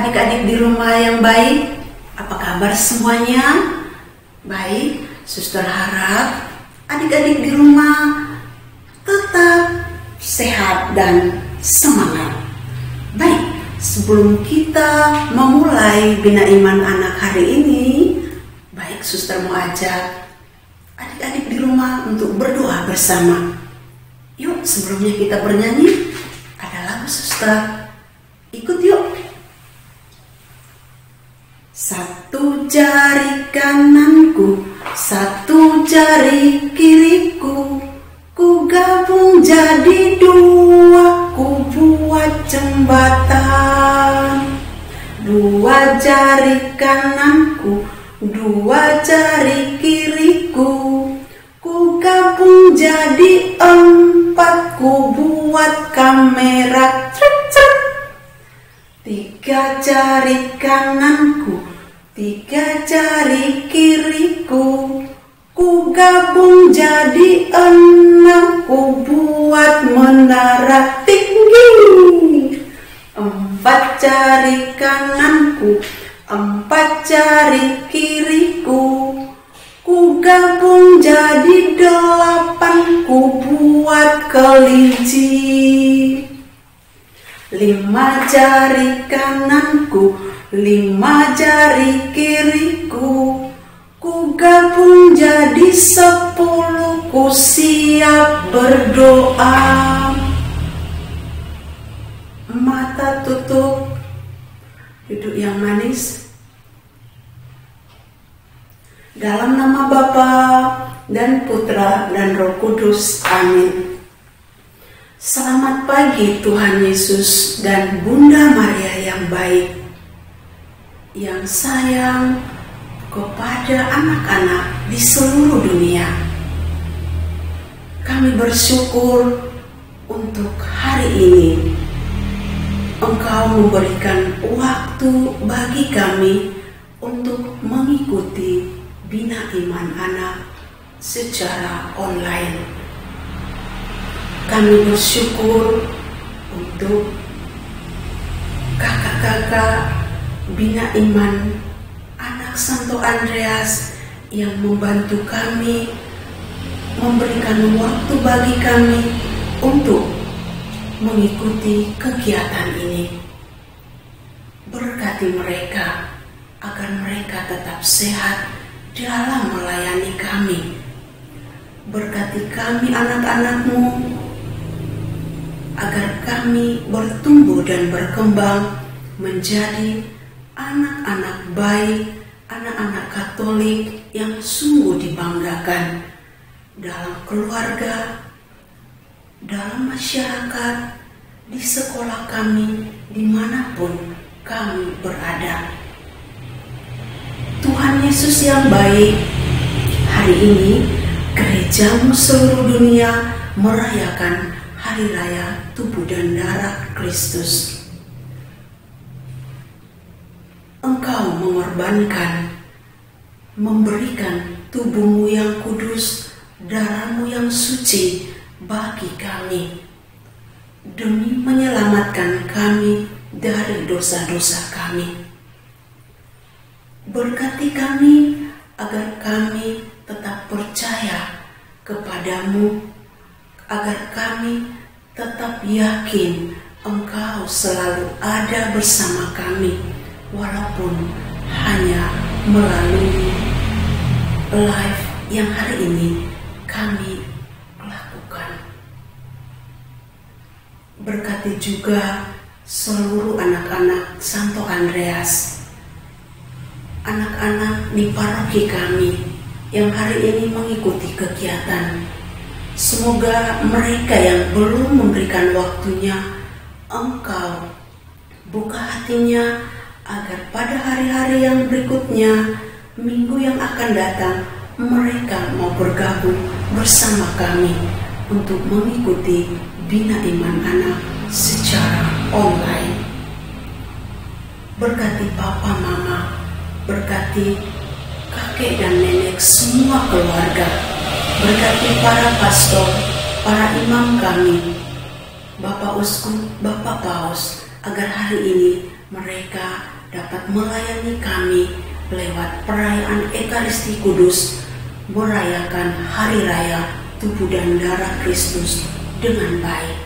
adik-adik di rumah yang baik? Apa kabar semuanya? Baik, Suster harap adik-adik di rumah tetap sehat dan semangat. Baik, sebelum kita memulai Bina Iman Anak hari ini, baik Suster mau ajak adik-adik di rumah untuk berdoa bersama. Yuk, sebelumnya kita bernyanyi, ada lagu Suster. Ikut yuk. Satu jari kananku, satu jari kiriku, ku gabung jadi dua, ku buat jembatan. Dua jari kananku, dua jari kiriku, ku gabung jadi empat, ku buat kamera. Tiga jari kananku, tiga jari kiriku, ku gabung jadi enam, ku buat menara tinggi. Empat jari kananku, empat jari kiriku, ku gabung jadi delapan, ku buat kelinci. Lima jari kananku, lima jari kiriku, ku gabung jadi 10, ku siap berdoa. Mata tutup, duduk yang manis. Dalam nama Bapa dan Putra dan Roh Kudus, amin. Selamat pagi Tuhan Yesus dan Bunda Maria yang baik, yang sayang kepada anak-anak di seluruh dunia. Kami bersyukur untuk hari ini Engkau memberikan waktu bagi kami untuk mengikuti Bina Iman Anak secara online. Kami bersyukur untuk kakak-kakak Bina Iman Anak Santo Andreas yang membantu kami, memberikan waktu bagi kami untuk mengikuti kegiatan ini. Berkati mereka agar mereka tetap sehat dalam melayani kami. Berkati kami anak-anak-Mu agar kami bertumbuh dan berkembang menjadi anak-anak baik, anak-anak Katolik yang sungguh dibanggakan dalam keluarga, dalam masyarakat, di sekolah kami, dimanapun kami berada. Tuhan Yesus yang baik, hari ini gerejamu seluruh dunia merayakan Hari Raya Tubuh dan Darah Kristus. Engkau mengorbankan, memberikan tubuhmu yang kudus, darahmu yang suci bagi kami, demi menyelamatkan kami dari dosa-dosa kami. Berkati kami agar kami tetap percaya kepadamu, agar kami tetap yakin Engkau selalu ada bersama kami, walaupun hanya melalui live yang hari ini kami lakukan. Berkati juga seluruh anak-anak Santo Andreas, anak-anak di paroki kami yang hari ini mengikuti kegiatan. Semoga mereka yang belum memberikan waktunya, Engkau buka hatinya agar pada hari-hari yang berikutnya, minggu yang akan datang, mereka mau bergabung bersama kami untuk mengikuti Bina Iman Anak secara online. Berkati Papa Mama, berkati kakek dan nenek semua keluarga. Berkati para pastor, para imam kami, Bapak Uskup, Bapak Paus, agar hari ini mereka dapat melayani kami lewat perayaan Ekaristi Kudus, merayakan hari raya tubuh dan darah Kristus dengan baik.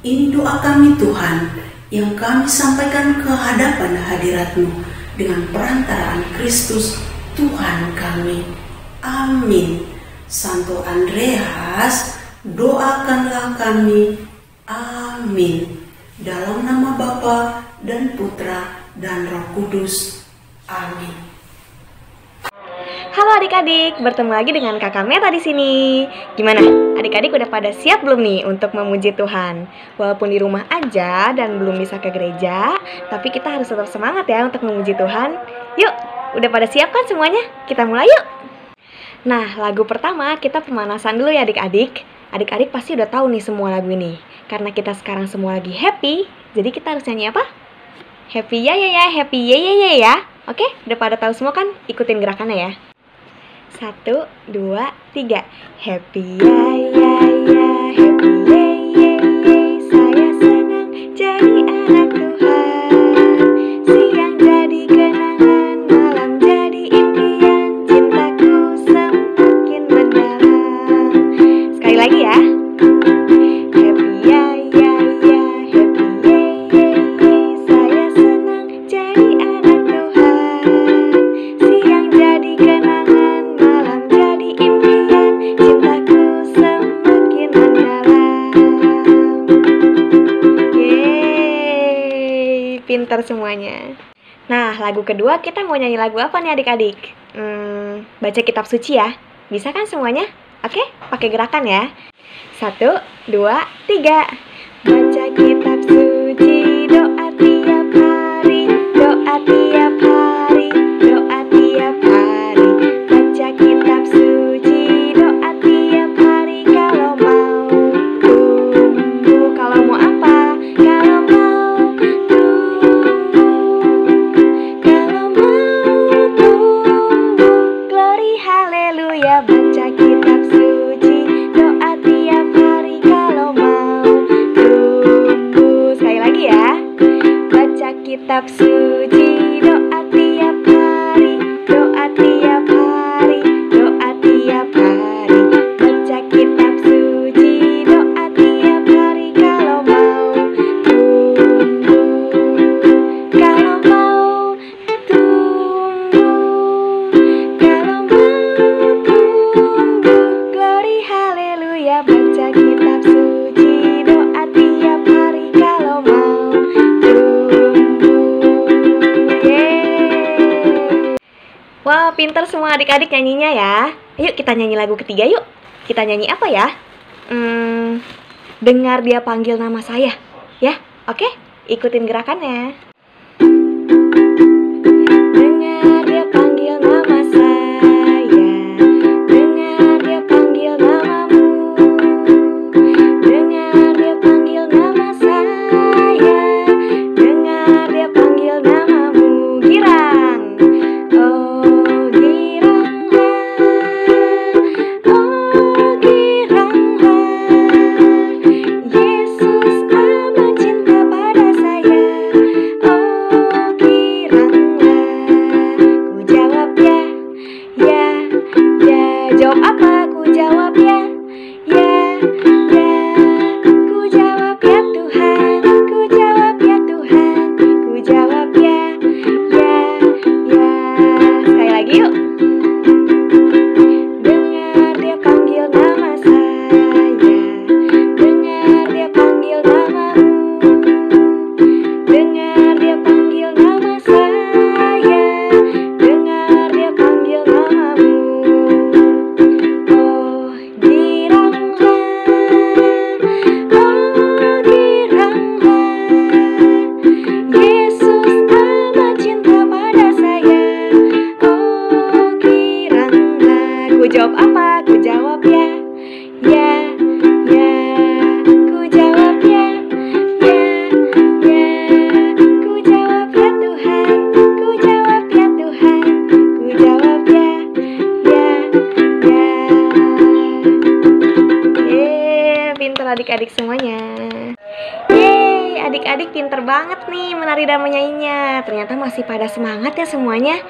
Ini doa kami Tuhan, yang kami sampaikan ke hadapan hadirat-Mu dengan perantaraan Kristus Tuhan kami. Amin. Santo Andreas, doakanlah kami. Amin. Dalam nama Bapa dan Putra dan Roh Kudus. Amin. Halo adik-adik, bertemu lagi dengan Kakak Meta di sini. Gimana? Adik-adik udah pada siap belum nih untuk memuji Tuhan? Walaupun di rumah aja dan belum bisa ke gereja, tapi kita harus tetap semangat ya untuk memuji Tuhan. Yuk, udah pada siap kan semuanya? Kita mulai yuk. Nah, lagu pertama kita pemanasan dulu ya adik-adik. Adik-adik pasti udah tahu nih semua lagu ini. Karena kita sekarang semua lagi happy, jadi kita harus nyanyi apa? Happy ya ya ya, happy ya ya ya ya. Oke, udah pada tahu semua kan? Ikutin gerakannya ya. 1, 2, 3. Happy ya ya ya, happy ye ye ye. Saya senang jadi anak Tuhan. Siang jadi kenangan, malam jadi impian. Cintaku semakin mendalam. Sekali lagi ya. Pintar semuanya. Nah, lagu kedua kita mau nyanyi lagu apa nih adik-adik? Baca kitab suci ya. Bisa kan semuanya? Oke, pakai gerakan ya. 1, 2, 3. Baca kitab suci, doa tiap hari, doa tiap hari, doa tiap hari. Baca kitab suci, doa tiap hari. Kalau mau tunggu, kalau mau apa? Kalau mau tunggu, kalau mau tunggu. Glory haleluya. Baca kitab suci, doa tiap hari. Kalau mau tunggu. Sekali lagi ya. Baca kitab suci, doa tiap hari, doa tiap hari, doa tiap hari. Baca kitab suci, doa tiap hari. Kalau mau tunggu, kalau mau tunggu, kalau mau tunggu. Glory haleluya. Baca kitab suci, doa tiap hari. Kalau mau tunggu. Yeay. Wah, pintar semua adik-adik nyanyinya ya. Yuk kita nyanyi lagu ketiga yuk. Kita nyanyi apa ya? Dengar dia panggil nama saya. Ya, oke? Ikutin gerakannya. Dengar dia panggil nama saya. Dengar dia panggil namamu. Dengar dia panggil nama saya. Dengar dia panggil namamu. Girang. Oh giranglah, oh giranglah. Yesus amat cinta pada saya. Oh giranglah. Ku jawab ya, ya, ya. Jawab apa? Ku jawab ya, ya, ya. Ku jawab ya Tuhan, ku jawab ya Tuhan, ku jawab ya, ya, ya. Sekali lagi yuk. Dengar dia panggil nama saya. Dengar dia panggil namamu. Dengar dia panggil nama saya. Dengar dia panggil namamu. Oh giranglah, oh giranglah. Yesus amat cinta pada saya. Oh giranglah. Ku jawab apa? Ku jawab ya, ya, ya. Ku jawab ya, ya, ya. Ku jawab ya Tuhan, ku jawab ya Tuhan, ku jawab ya, ya, ya. Yeay, pintar adik-adik semuanya. Yeay, adik-adik adik-adik pinter banget nih menari dan menyanyinya. Ternyata masih pada semangat ya semuanya.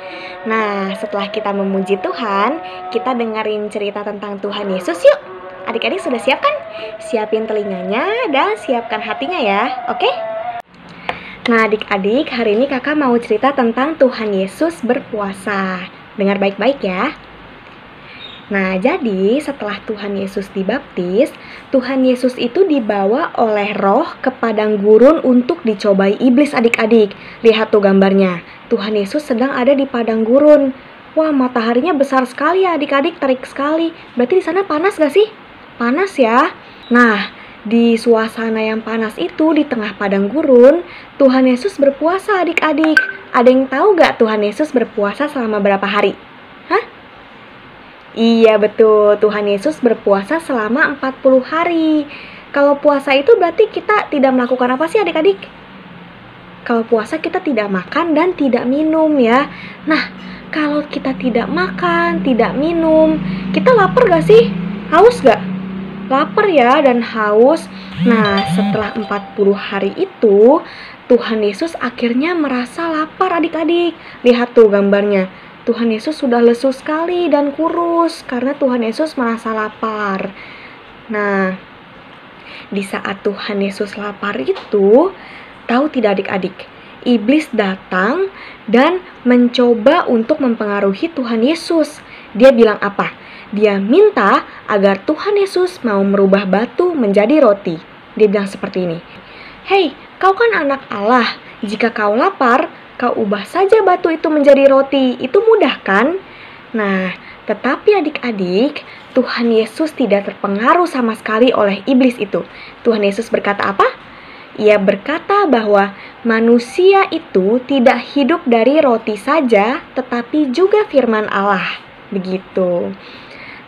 Nah, setelah kita memuji Tuhan, kita dengerin cerita tentang Tuhan Yesus yuk. Adik-adik sudah siap kan? Siapin telinganya dan siapkan hatinya ya, oke? Nah adik-adik, hari ini kakak mau cerita tentang Tuhan Yesus berpuasa. Dengar baik-baik ya. Nah, jadi setelah Tuhan Yesus dibaptis, Tuhan Yesus itu dibawa oleh Roh ke padang gurun untuk dicobai iblis adik-adik. Lihat tuh gambarnya, Tuhan Yesus sedang ada di padang gurun. Wah, mataharinya besar sekali ya adik-adik, terik sekali. Berarti di sana panas gak sih? Panas ya. Nah, di suasana yang panas itu, di tengah padang gurun, Tuhan Yesus berpuasa adik-adik. Ada yang tahu gak Tuhan Yesus berpuasa selama berapa hari? Hah? Iya betul, Tuhan Yesus berpuasa selama 40 hari. Kalau puasa itu berarti kita tidak melakukan apa sih adik-adik? Kalau puasa kita tidak makan dan tidak minum ya. Nah, kalau kita tidak makan, tidak minum, kita lapar gak sih? Haus gak? Lapar ya dan haus. Nah, setelah 40 hari itu, Tuhan Yesus akhirnya merasa lapar adik-adik. Lihat tuh gambarnya. Tuhan Yesus sudah lesu sekali dan kurus karena Tuhan Yesus merasa lapar. Nah, di saat Tuhan Yesus lapar itu, tahu tidak adik-adik? Iblis datang dan mencoba untuk mempengaruhi Tuhan Yesus. Dia bilang apa? Dia minta agar Tuhan Yesus mau merubah batu menjadi roti. Dia bilang seperti ini. Hei, kau kan anak Allah. Jika kau lapar, kau ubah saja batu itu menjadi roti. Itu mudah kan? Nah, tetapi adik-adik, Tuhan Yesus tidak terpengaruh sama sekali oleh iblis itu. Tuhan Yesus berkata apa? Ia berkata bahwa manusia itu tidak hidup dari roti saja, tetapi juga firman Allah. Begitu.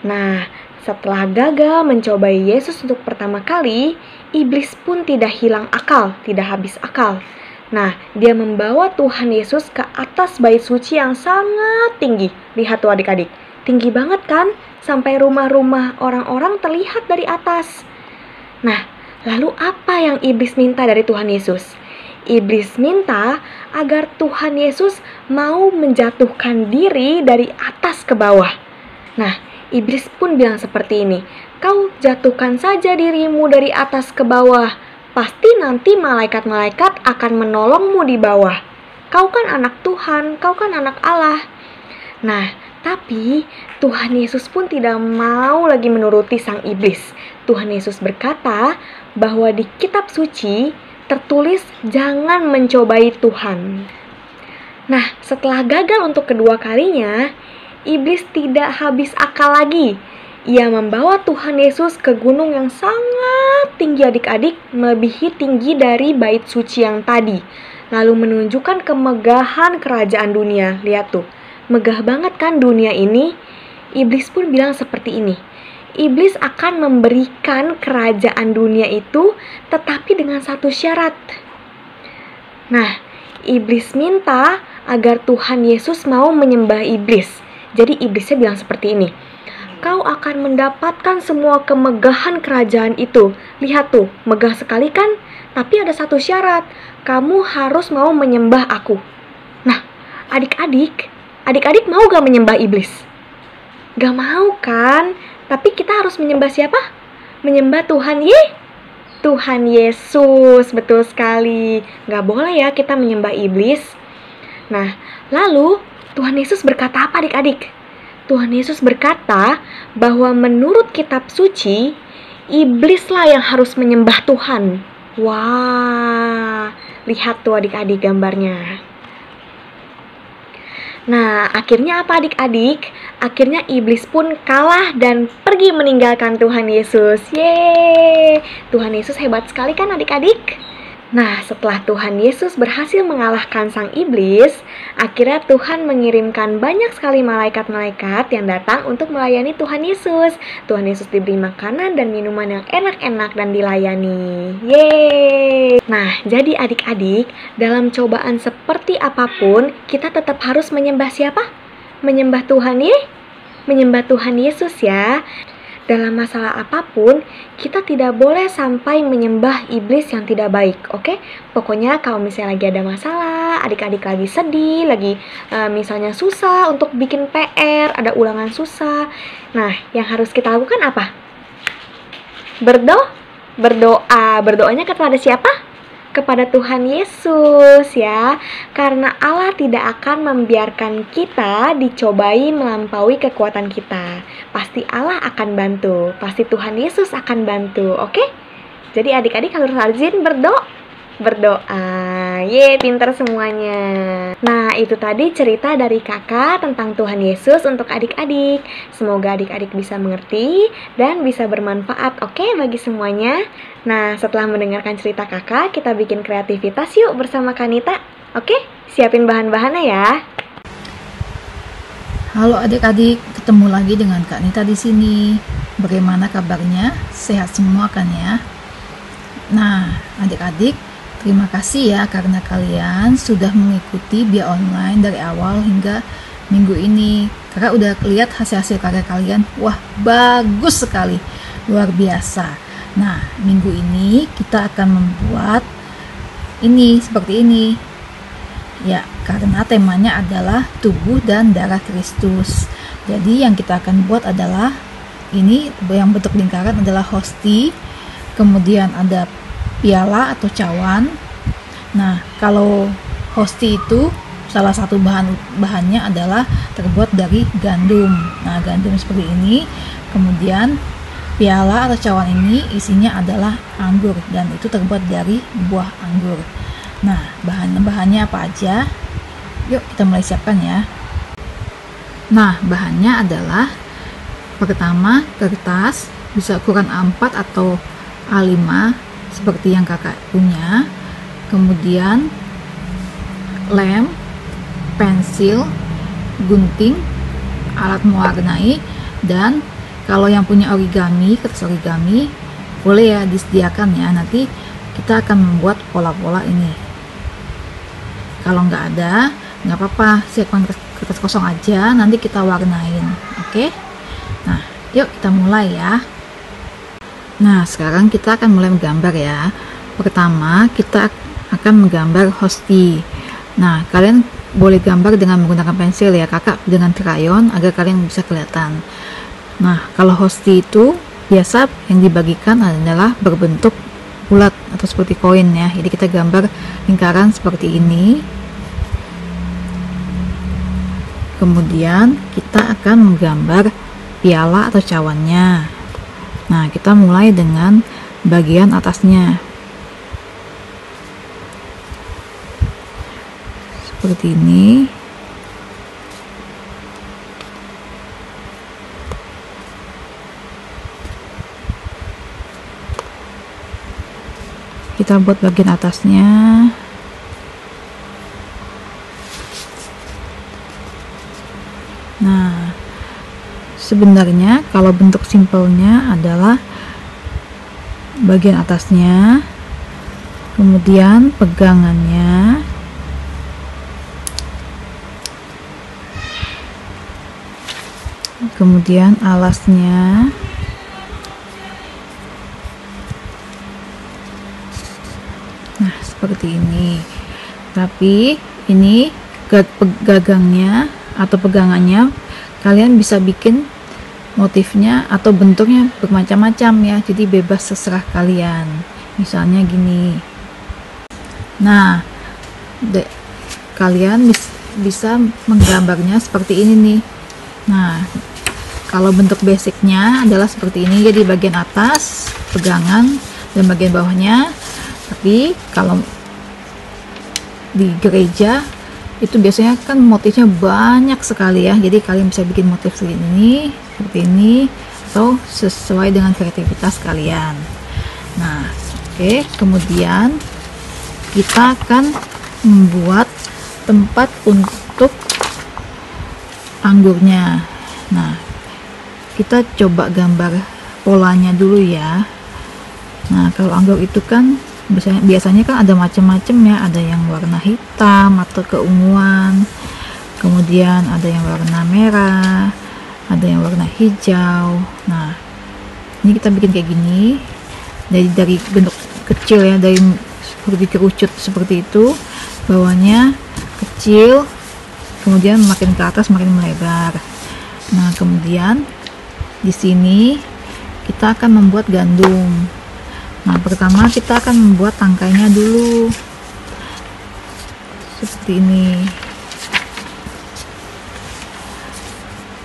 Nah, setelah gagal mencobai Yesus untuk pertama kali, iblis pun tidak hilang akal, tidak habis akal. Nah, dia membawa Tuhan Yesus ke atas bait suci yang sangat tinggi. Lihat tuh adik-adik, tinggi banget kan? Sampai rumah-rumah orang-orang terlihat dari atas. Nah, lalu apa yang iblis minta dari Tuhan Yesus? Iblis minta agar Tuhan Yesus mau menjatuhkan diri dari atas ke bawah. Nah, iblis pun bilang seperti ini, kau jatuhkan saja dirimu dari atas ke bawah. Pasti nanti malaikat-malaikat akan menolongmu di bawah. Kau kan anak Tuhan, kau kan anak Allah. Nah, tapi Tuhan Yesus pun tidak mau lagi menuruti sang iblis. Tuhan Yesus berkata bahwa di kitab suci tertulis jangan mencobai Tuhan. Nah, setelah gagal untuk kedua kalinya, iblis tidak habis akal lagi. Ia membawa Tuhan Yesus ke gunung yang sangat tinggi adik-adik, melebihi tinggi dari bait suci yang tadi. Lalu menunjukkan kemegahan kerajaan dunia. Lihat tuh, megah banget kan dunia ini? Iblis pun bilang seperti ini. Iblis akan memberikan kerajaan dunia itu, tetapi dengan satu syarat. Nah, iblis minta agar Tuhan Yesus mau menyembah iblis. Jadi iblisnya bilang seperti ini. Kau akan mendapatkan semua kemegahan kerajaan itu. Lihat tuh, megah sekali kan? Tapi ada satu syarat. Kamu harus mau menyembah aku. Nah, adik-adik mau gak menyembah iblis? Gak mau kan? Tapi kita harus menyembah siapa? Menyembah Tuhan Yesus, betul sekali. Gak boleh ya kita menyembah iblis. Nah, lalu Tuhan Yesus berkata apa adik-adik? Tuhan Yesus berkata bahwa menurut kitab suci, iblislah yang harus menyembah Tuhan. Wah, lihat tuh adik-adik gambarnya. Nah, akhirnya apa adik-adik? Akhirnya iblis pun kalah dan pergi meninggalkan Tuhan Yesus. Yeay! Tuhan Yesus hebat sekali kan adik-adik? Nah, setelah Tuhan Yesus berhasil mengalahkan sang iblis, akhirnya Tuhan mengirimkan banyak sekali malaikat-malaikat yang datang untuk melayani Tuhan Yesus. Tuhan Yesus diberi makanan dan minuman yang enak-enak dan dilayani. Yeay! Nah, jadi adik-adik, dalam cobaan seperti apapun, kita tetap harus menyembah siapa? Menyembah Tuhan Yesus ya. dalam masalah apapun, kita tidak boleh sampai menyembah iblis yang tidak baik, oke? Pokoknya kalau misalnya lagi ada masalah, adik-adik lagi sedih, lagi misalnya susah untuk bikin PR, ada ulangan susah. Nah, yang harus kita lakukan apa? Berdoa. Berdoanya kepada siapa? Kepada Tuhan Yesus ya. Karena Allah tidak akan membiarkan kita dicobai melampaui kekuatan kita. Pasti Allah akan bantu. Pasti Tuhan Yesus akan bantu. Oke? Jadi adik-adik harus rajin berdoa. Ye, pintar semuanya. Nah, itu tadi cerita dari kakak tentang Tuhan Yesus untuk adik-adik. Semoga adik-adik bisa mengerti dan bisa bermanfaat, oke, bagi semuanya. Nah, setelah mendengarkan cerita kakak, kita bikin kreativitas yuk bersama Kanita. Oke, siapin bahan-bahannya ya. Halo adik-adik, ketemu lagi dengan Kak Nita di sini. Bagaimana kabarnya? Sehat semua kan ya? Nah, adik-adik, terima kasih ya karena kalian sudah mengikuti Bia Online dari awal hingga minggu ini. Kakak udah lihat hasil-hasil karya kalian. Wah, bagus sekali. Luar biasa. Nah, minggu ini kita akan membuat ini seperti ini. Ya, karena temanya adalah tubuh dan darah Kristus. Jadi yang kita akan buat adalah ini, yang bentuk lingkaran adalah hosti. Kemudian ada piala atau cawan. Nah, kalau hosti itu salah satu bahannya adalah terbuat dari gandum. Nah, gandum seperti ini. Kemudian piala atau cawan ini isinya adalah anggur dan itu terbuat dari buah anggur. Nah, bahannya apa aja? Yuk kita mulai siapkan ya. Nah, bahannya adalah pertama kertas, bisa ukuran A4 atau A5 seperti yang kakak punya. Kemudian lem, pensil, gunting, alat mewarnai, dan kalau yang punya origami, kertas origami, boleh ya disediakan ya. Nanti kita akan membuat pola-pola ini. Kalau nggak ada, nggak apa-apa, siapkan kertas kosong aja, nanti kita warnain. Oke? Nah, yuk kita mulai ya. Nah, sekarang kita akan mulai menggambar ya. Pertama, kita akan menggambar hosti. Nah, kalian boleh gambar dengan menggunakan pensil ya, kakak dengan krayon agar kalian bisa kelihatan. Nah, kalau hosti itu biasa yang dibagikan adalah berbentuk bulat atau seperti koin ya. Jadi kita gambar lingkaran seperti ini. Kemudian kita akan menggambar piala atau cawannya. Nah, kita mulai dengan bagian atasnya. Seperti ini. Kita buat bagian atasnya. Nah, sebenarnya kalau bentuk simpelnya adalah bagian atasnya, kemudian pegangannya, kemudian alasnya, nah seperti ini. Tapi ini gagangnya atau pegangannya kalian bisa bikin motifnya atau bentuknya bermacam-macam ya, jadi bebas terserah kalian. Misalnya gini. Nah, kalian bisa menggambarnya seperti ini nih. Nah, kalau bentuk basicnya adalah seperti ini, jadi bagian atas pegangan dan bagian bawahnya. Tapi kalau di gereja itu biasanya kan motifnya banyak sekali ya, jadi kalian bisa bikin motif seperti ini atau sesuai dengan kreativitas kalian. Nah, oke, kemudian kita akan membuat tempat untuk anggurnya. Nah, kita coba gambar polanya dulu ya. Nah, kalau anggur itu kan biasanya kan ada macam-macam ya, ada yang warna hitam atau keunguan, kemudian ada yang warna merah, ada yang warna hijau. Nah, Ini kita bikin kayak gini, dari bentuk kecil ya, dari seperti kerucut seperti itu, bawahnya kecil, kemudian makin ke atas makin melebar. Nah, kemudian di sini kita akan membuat gandum. Nah, pertama kita akan membuat tangkainya dulu seperti ini.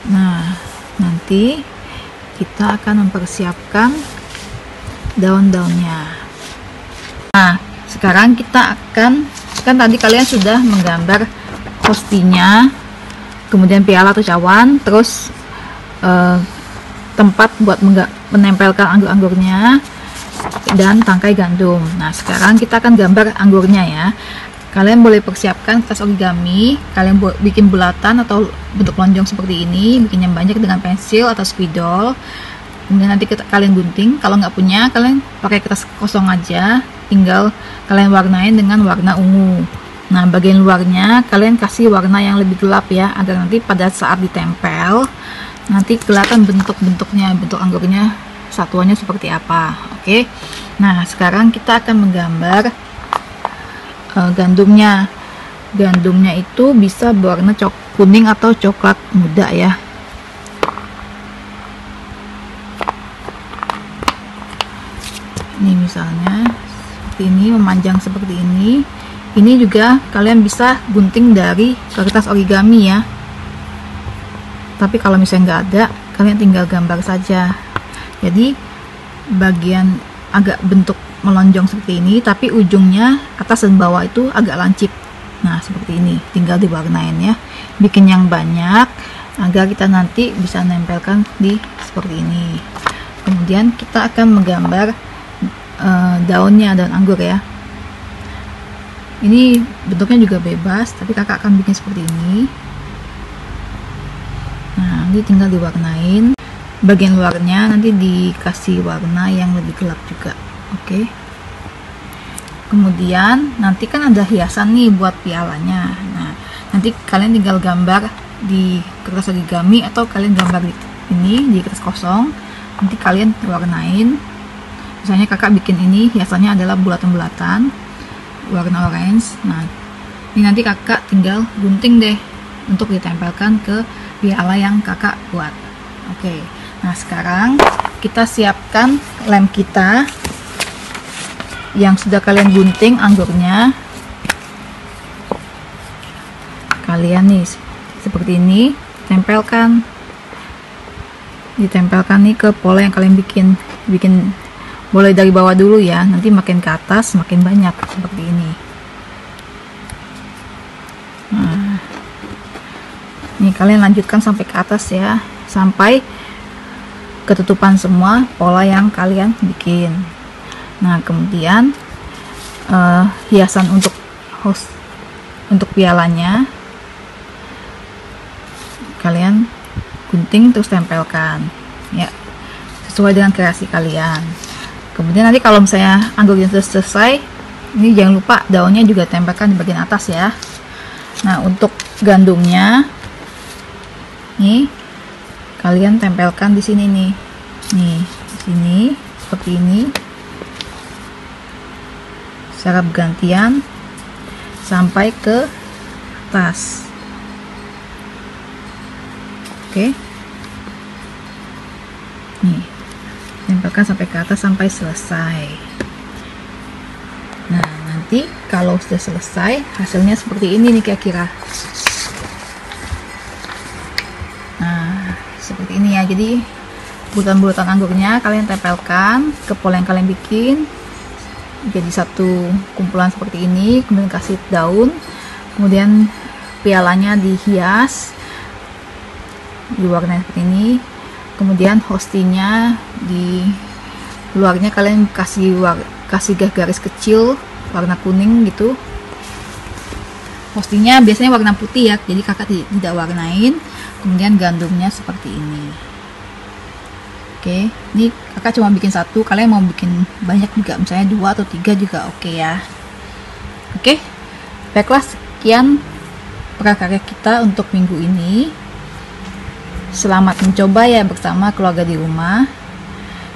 Nah, nanti kita akan mempersiapkan daun-daunnya. Nah, sekarang kita akan, kan tadi kalian sudah menggambar hostinya, kemudian piala atau cawan, terus tempat buat menempelkan anggur-anggurnya dan tangkai gandum. Nah, sekarang kita akan gambar anggurnya ya. Kalian boleh persiapkan kertas origami, kalian bikin bulatan atau bentuk lonjong seperti ini, bikin yang banyak dengan pensil atau spidol. Kemudian nanti kalian gunting. Kalau nggak punya, kalian pakai kertas kosong aja, tinggal kalian warnain dengan warna ungu. Nah, bagian luarnya kalian kasih warna yang lebih gelap ya, agar nanti pada saat ditempel nanti kelihatan bentuk-bentuknya, bentuk anggurnya, satuannya seperti apa. Oke. Nah, sekarang kita akan menggambar gandumnya. Gandumnya itu bisa berwarna kuning atau coklat muda ya. Ini misalnya seperti ini, memanjang seperti ini. Ini juga kalian bisa gunting dari kertas origami ya. Tapi kalau misalnya nggak ada, kalian tinggal gambar saja. Jadi bagian agak bentuk melonjong seperti ini, tapi ujungnya atas dan bawah itu agak lancip. Nah, seperti ini, tinggal diwarnain ya. Bikin yang banyak agar kita nanti bisa nempelkan di seperti ini. Kemudian kita akan menggambar daunnya, daun anggur ya. Ini bentuknya juga bebas, tapi kakak akan bikin seperti ini. Nah, ini tinggal diwarnain. Bagian luarnya nanti dikasih warna yang lebih gelap juga. Oke. Kemudian nanti kan ada hiasan nih buat pialanya. Nah, nanti kalian tinggal gambar di kertas origami atau kalian gambar di ini di kertas kosong. Nanti kalian warnain. Misalnya kakak bikin ini hiasannya adalah bulatan-bulatan warna orange. Nah, ini nanti kakak tinggal gunting deh untuk ditempelkan ke piala yang kakak buat. Oke. Nah, sekarang kita siapkan lem kita yang sudah kalian gunting anggurnya. Kalian nih seperti ini ditempelkan nih ke pola yang kalian bikin boleh dari bawah dulu ya, nanti makin ke atas makin banyak seperti ini. Nah, ini kalian lanjutkan sampai ke atas ya, sampai ketutupan semua pola yang kalian bikin. Nah, kemudian hiasan untuk pialanya kalian gunting terus tempelkan ya, sesuai dengan kreasi kalian. Kemudian nanti kalau misalnya anggurnya sudah selesai, ini jangan lupa daunnya juga tempelkan di bagian atas ya. Nah, untuk gandumnya nih kalian tempelkan di sini nih di sini seperti ini, secara bergantian sampai ke atas. Oke. Nih, tempelkan sampai ke atas sampai selesai. Nah, nanti kalau sudah selesai hasilnya seperti ini nih kira-kira. Nah, seperti ini ya. Jadi bulatan-bulatan anggurnya kalian tempelkan ke pola yang kalian bikin jadi satu kumpulan seperti ini. Kemudian kasih daun, kemudian pialanya dihias diwarnai seperti ini. Kemudian hostinya di luarnya kalian kasih garis kecil warna kuning gitu. Hostinya biasanya warna putih ya, jadi kakak tidak warnain. Kemudian gandumnya seperti ini. Oke, ini kakak cuma bikin satu, kalian mau bikin banyak juga, misalnya 2 atau 3 juga oke ya. Oke, baiklah, sekian prakarya kita untuk minggu ini. Selamat mencoba ya bersama keluarga di rumah.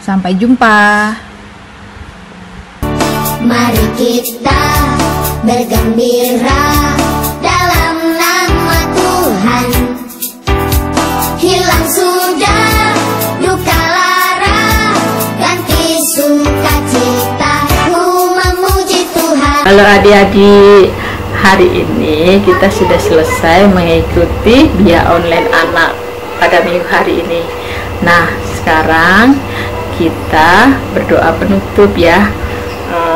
Sampai jumpa. Mari kita bergembira dalam nama Tuhan. Hilang sudah duka lara, ganti sukacita, ku memuji Tuhan. Halo adik-adik, hari ini kita sudah selesai mengikuti Bia Online Anak pada minggu hari ini. Nah, sekarang kita berdoa penutup ya.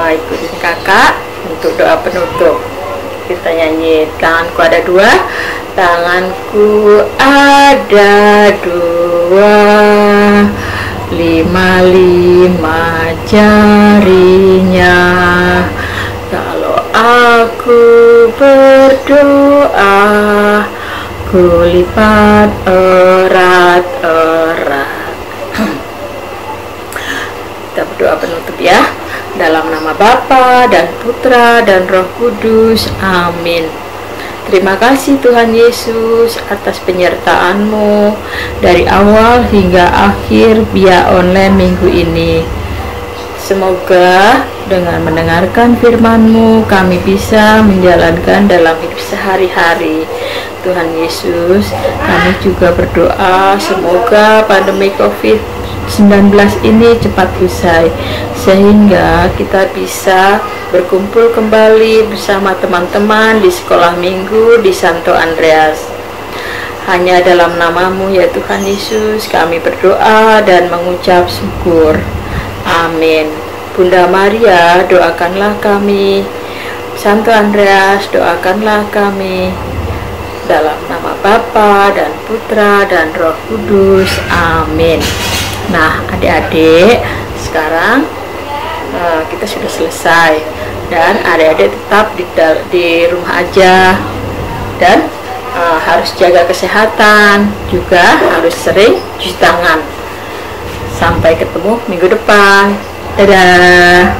Ikutin kakak untuk doa penutup. Kita nyanyi, tanganku ada dua, tanganku ada dua, 5 jarinya. Kalau aku berdoa, ku lipat erat-erat. Kita berdoa penutup ya. Dalam nama Bapa dan Putra dan Roh Kudus. Amin. Terima kasih Tuhan Yesus atas penyertaan-Mu dari awal hingga akhir Bia Online minggu ini. Semoga dengan mendengarkan firman-Mu kami bisa menjalankan dalam hidup sehari-hari. Tuhan Yesus, kami juga berdoa semoga pandemi COVID-19 ini cepat usai, sehingga kita bisa berkumpul kembali bersama teman-teman di sekolah minggu di Santo Andreas. Hanya dalam nama-Mu ya Tuhan Yesus kami berdoa dan mengucap syukur. Amin. Bunda Maria, doakanlah kami. Santo Andreas, doakanlah kami. Dalam nama Bapa dan Putra dan Roh Kudus. Amin. Nah, adik-adik, sekarang kita sudah selesai dan adik-adik tetap di rumah aja dan harus jaga kesehatan, juga harus sering cuci tangan. Sampai ketemu minggu depan. Dadah.